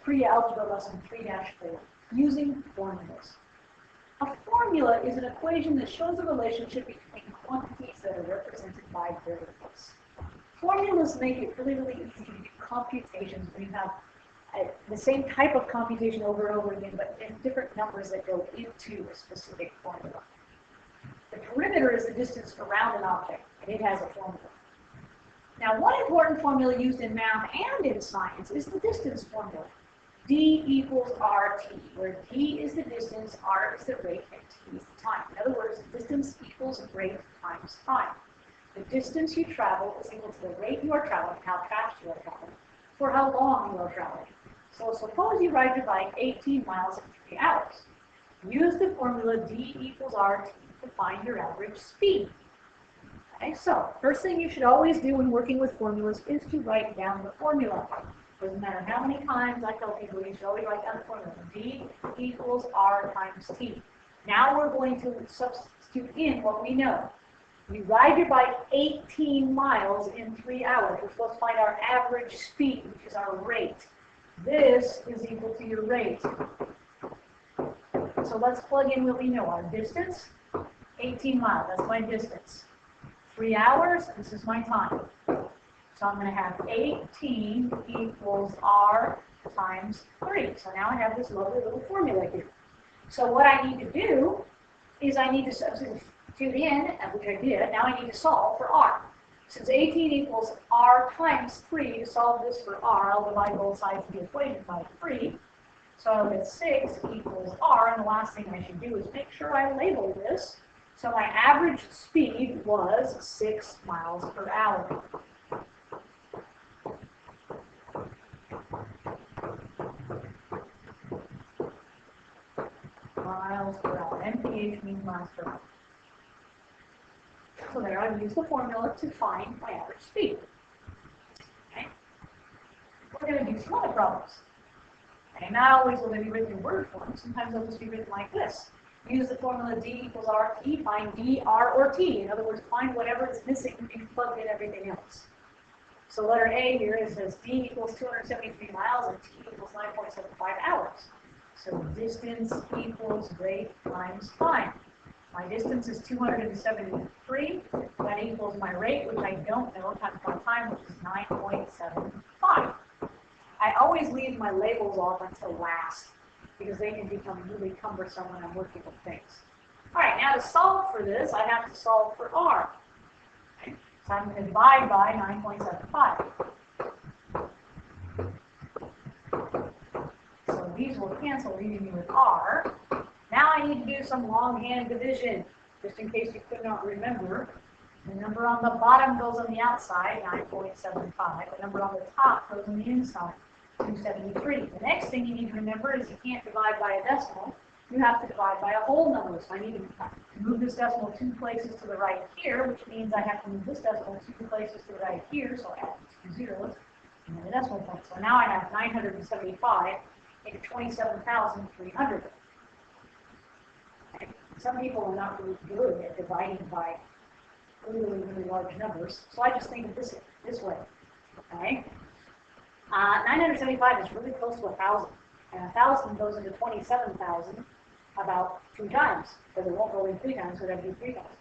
Pre-Algebra Lesson 3-4, using formulas. A formula is an equation that shows a relationship between quantities that are represented by variables. Formulas make it really, really easy to do computations when you have the same type of computation over and over again, but in different numbers that go into a specific formula. The perimeter is the distance around an object, and it has a formula. Now, one important formula used in math and in science is the distance formula. D equals RT, where D is the distance, R is the rate, and T is the time. In other words, distance equals rate times time. The distance you travel is equal to the rate you are traveling, how fast you are traveling, for how long you are traveling. So suppose you ride your bike 18 miles in 3 hours. Use the formula D equals RT to find your average speed. Okay, so first thing you should always do when working with formulas is to write down the formula. Doesn't matter how many times I tell people, you should always write down the formula. D equals R times T. Now we're going to substitute in what we know. You ride your bike 18 miles in 3 hours. We're supposed to find our average speed, which is our rate. This is equal to your rate. So let's plug in what we know. Our distance, 18 miles. That's my distance. 3 hours, this is my time. So I'm going to have 18 equals R times 3. So now I have this lovely little formula here. So what I need to do is I need to substitute in, which I did. Now I need to solve for R. Since 18 equals R times 3, to solve this for R, I'll divide both sides of the equation by 3. So I'll get 6 equals R, and the last thing I should do is make sure I label this. So my average speed was 6 miles per hour. Miles per hour. MPH means miles per hour. So there, I've used the formula to find my average speed. Okay. We're going to do some other problems. Okay, not always will they be written in word form. Sometimes they'll just be written like this. Use the formula D equals RT, find D, R, or T. In other words, find whatever is missing and you plug in everything else. So letter A here, it says D equals 273 miles and T equals 9.75 hours. So distance equals rate times time. My distance is 273. That equals my rate, which I don't know, times my time, which is 9.75. I always leave my labels off until last, because they can become really cumbersome when I'm working with things. All right, now to solve for this, I have to solve for R. Okay. So I'm going to divide by 9.75. So these will cancel, leaving me with R. Now I need to do some longhand division, just in case you could not remember. The number on the bottom goes on the outside, 9.75. The number on the top goes on the inside, 273. The next thing you need to remember is you can't divide by a decimal. You have to divide by a whole number. So I need to move this decimal 2 places to the right here, which means I have to move this decimal 2 places to the right here. So I add 2 zeros and then the decimal point. So now I have 975 into 27,300. Some people are not really good at dividing by really, really large numbers. So I just think of this way. Okay? 975 is really close to 1,000. And 1,000 goes into 27,000 about 2 times. Because it won't go in 3 times, so it would have to be 3 times.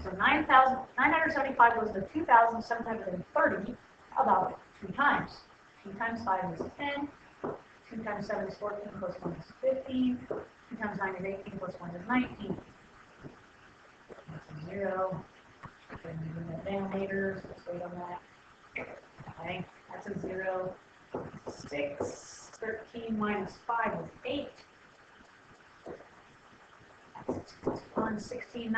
So 975 goes into 2,730 about 2 times. 2 times 5 is 10. 2 times 7 is 14, plus 1 is 15. 2 times 9 is 18, plus 1 is 19. That's a 0. We're going to bring that down later, so let's wait on that. Okay, that's a 0. 6. 13 minus 5 is 8. That's 1. 16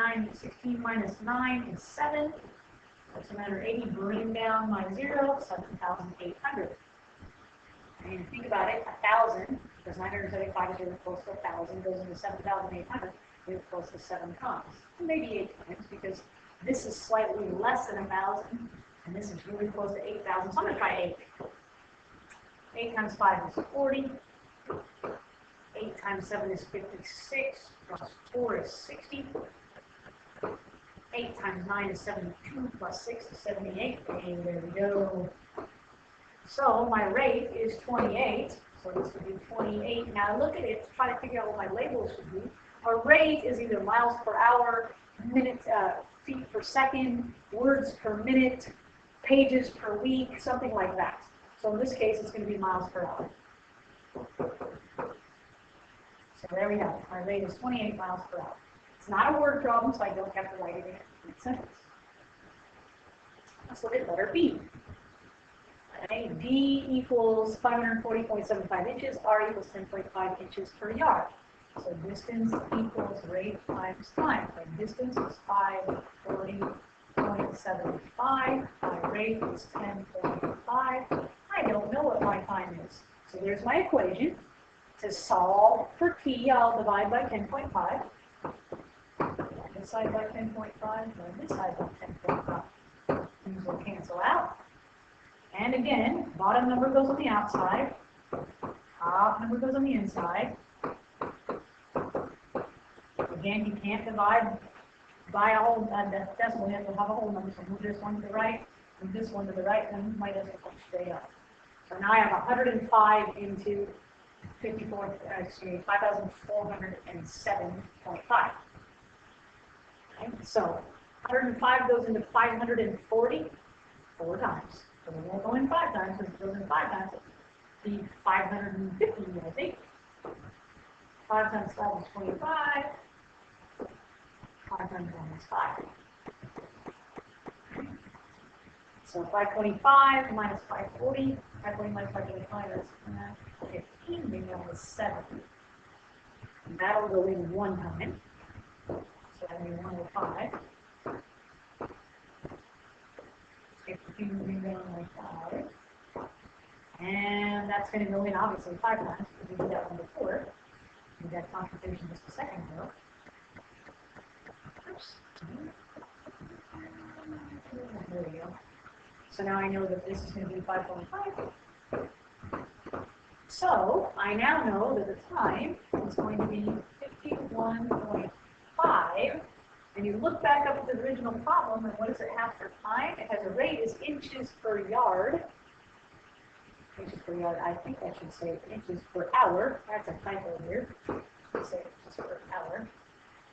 minus 9 is 7. What's the matter? 80. Bring down my 0. 7,800. And think about it, 1,000, because 975 is really close to 1,000, goes into 7,800, really close to 7 times. Maybe 8 times, because this is slightly less than 1,000, and this is really close to 8,000. So I'm going to try 8. 8 times 5 is 40. 8 times 7 is 56, plus 4 is 60. 8 times 9 is 72, plus 6 is 78. Okay, there we go. So my rate is 28. So this would be 28. Now look at it, try to figure out what my labels should be. A rate is either miles per hour, minutes, feet per second, words per minute, pages per week, something like that. So in this case, it's going to be miles per hour. So there we have it. My rate is 28 miles per hour. It's not a word problem, so I don't have to write it in a sentence. Let's look at letter B. Okay, D equals 540.75 inches, R equals 10.5 inches per yard. So distance equals rate times time. My distance is 540.75. My rate is 10.5. I don't know what my time is. So there's my equation. To solve for t, I'll divide by 10.5. This side by 10.5, and this side by 10.5. These will cancel out. And again, bottom number goes on the outside, top number goes on the inside. Again, you can't divide by a whole decimal, you have to have a whole number, so move this one to the right, move this one to the right, and move my decimal point straight up. So now I have 105 into 5,407.5. Okay, so 105 goes into 540 4 times. So it won't go in 5 times, because it goes in 5 times. It'll be 550, I think. 5 times 5 is 25. 5 times 1 is 5. So 525 minus 540. 540 minus 525 is 15. Maybe that was 7. And that'll go in 1 time. So that'll be 105. 15 moving down like 5. And that's going to go in obviously 5 times because we did that one before. We did that computation just a second ago. Oops. There we go. So now I know that this is going to be 5.5. So I now know that the time is going to be 51.5. And you look back up at the original problem, and what does it have for time? It has a rate is inches per yard. Inches per yard, I think I should say inches per hour. That's a typo here. Let's say inches per hour.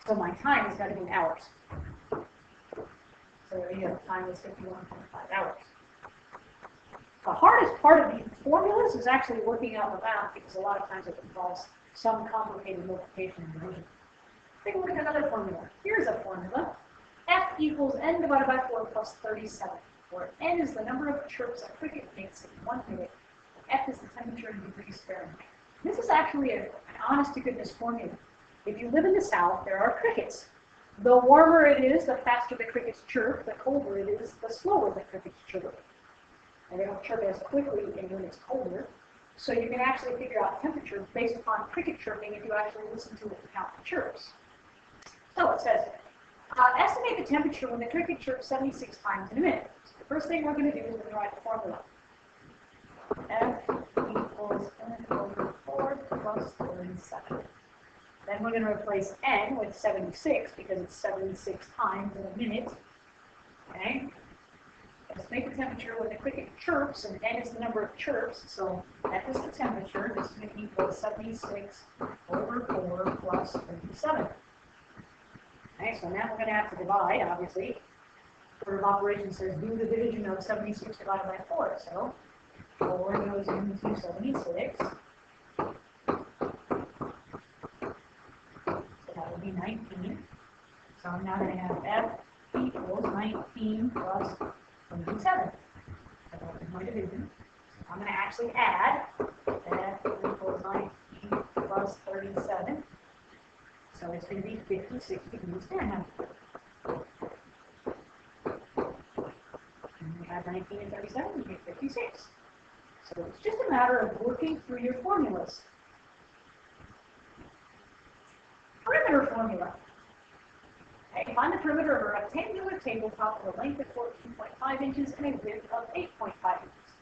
So my time has got to be in hours. So there you go, time is 51.5 hours. The hardest part of these formulas is actually working out the math, because a lot of times it involves some complicated multiplication and division. Take a look at another formula. Here's a formula. F equals n divided by 4 plus 37, where n is the number of chirps a cricket makes in 1 minute, and F is the temperature in degrees Fahrenheit. This is actually an honest-to-goodness formula. If you live in the South, there are crickets. The warmer it is, the faster the crickets chirp. The colder it is, the slower the crickets chirp. And they don't chirp as quickly when it's colder. So you can actually figure out temperature based upon cricket chirping if you actually listen to it and count the chirps. So it says, estimate the temperature when the cricket chirps 76 times in a minute. So the first thing we're going to do is we're going to write the formula. F equals n over 4 plus 37. Then we're going to replace n with 76 because it's 76 times in a minute. Okay? Estimate the temperature when the cricket chirps, and n is the number of chirps, so F is the temperature. This is going to equal 76 over 4 plus 37. Okay, so now we're going to have to divide, obviously. Order of operations says do the division of 76 divided by 4. So 4 goes into 76. So that would be 19. So I'm now going to have F equals 19 plus 27. So that is my division. So I'm going to actually add F equals 19 plus 37. So it's going to be 56 degrees Fahrenheit. And we have 19 and 37, you get 56. So it's just a matter of working through your formulas. Perimeter formula. Okay, find the perimeter of a rectangular tabletop with a length of 14.5 inches and a width of 8.5 inches.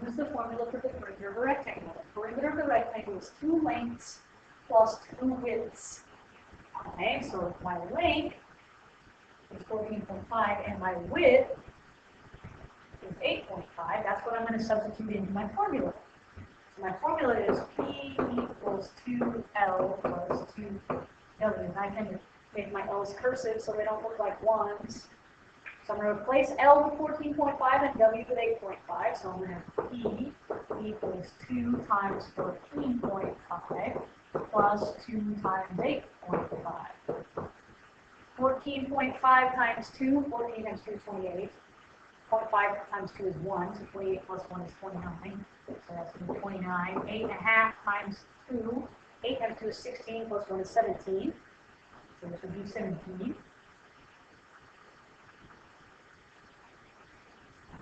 Use the formula for the perimeter of a rectangle. The perimeter of the rectangle is 2 lengths plus 2 widths. Okay, so my length is 14.5 and my width is 8.5. That's what I'm going to substitute into my formula. So my formula is Q equals 2L plus 2W. And I can make my L's cursive so they don't look like 1s. So I'm going to replace L with 14.5 and W with 8.5. So I'm going to have P equals 2 times 14.5 plus 2 times 8.5. 14.5 times 2, 14 times 2 is 28. 0.5 times 2 is 1, so 28 plus 1 is 29. So that's going to be 29. 8.5 times 2, 8 times 2 is 16, plus 1 is 17. So this would be 17.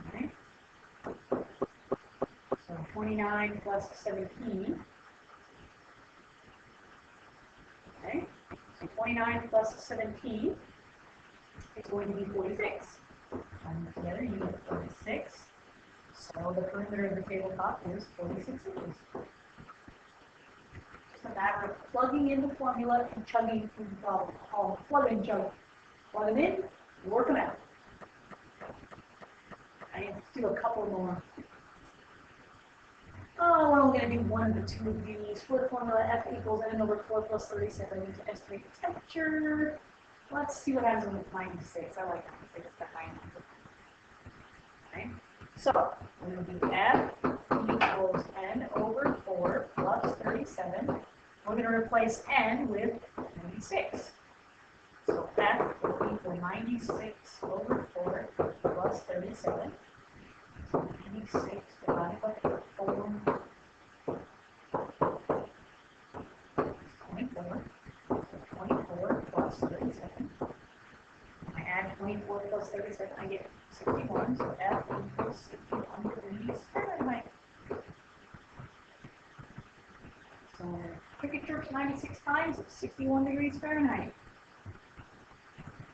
Okay. So 29 plus 17. Okay. So 29 plus 17 is going to be 46. Together, you get 46. So the perimeter of the tabletop is 46 inches. Just a matter of plugging in the formula and chugging through the problem. Plug and chug. Plug them in, work them out. Okay, let's do a couple more. Oh, we're only going to do one of the two of these. For the formula, F equals N over 4 plus 37 to estimate the temperature. Let's see what happens with 96. I like 96 better 96. Okay. So, we're going to do F equals N over 4 plus 37. We're going to replace N with 96. So, F will equal 96 over 4 plus 37. So, 96 divided by 4 is 24. So, 24 plus 37. I add 24 plus 37, I get 61, so F equals 61 degrees Fahrenheit. So cricket chirps 96 times, 61 degrees Fahrenheit.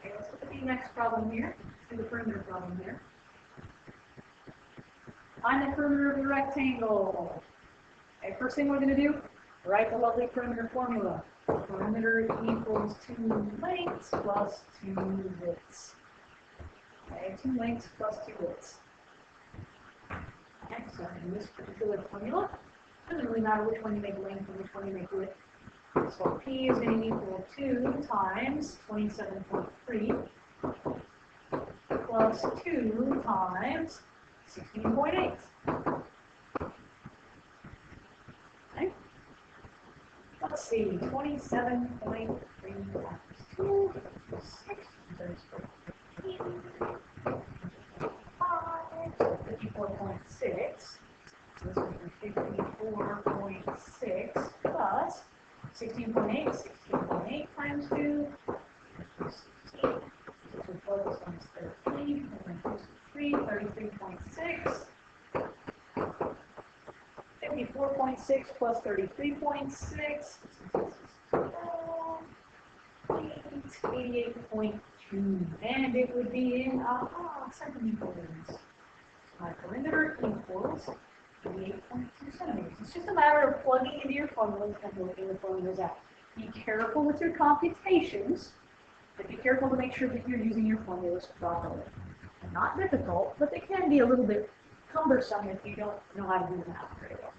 Okay, let's look at the next problem here. Let's do the perimeter problem here. Find the perimeter of the rectangle. Okay, first thing we're going to do, write the lovely perimeter formula. Perimeter equals 2 lengths plus 2 widths. Okay, 2 lengths plus 2 widths. Okay, so in this particular formula, it doesn't really matter which one you make length and which one you make width. So P is going to equal 2 times 27.3 plus 2 times 16.8. Okay. Let's see, 27.3 times 2, 6, 54.6. So this would be 54.6 plus 16.8. 16.8 times 2 is 16. So we focus on 33. 33.6. 54.6 plus 33.6. 88.2. And it would be in centimeters. My perimeter equals 88.2 centimeters. It's just a matter of plugging into your formulas and working the formulas out. Be careful with your computations, but be careful to make sure that you're using your formulas properly. They're not difficult, but they can be a little bit cumbersome if you don't know how to do the math very well.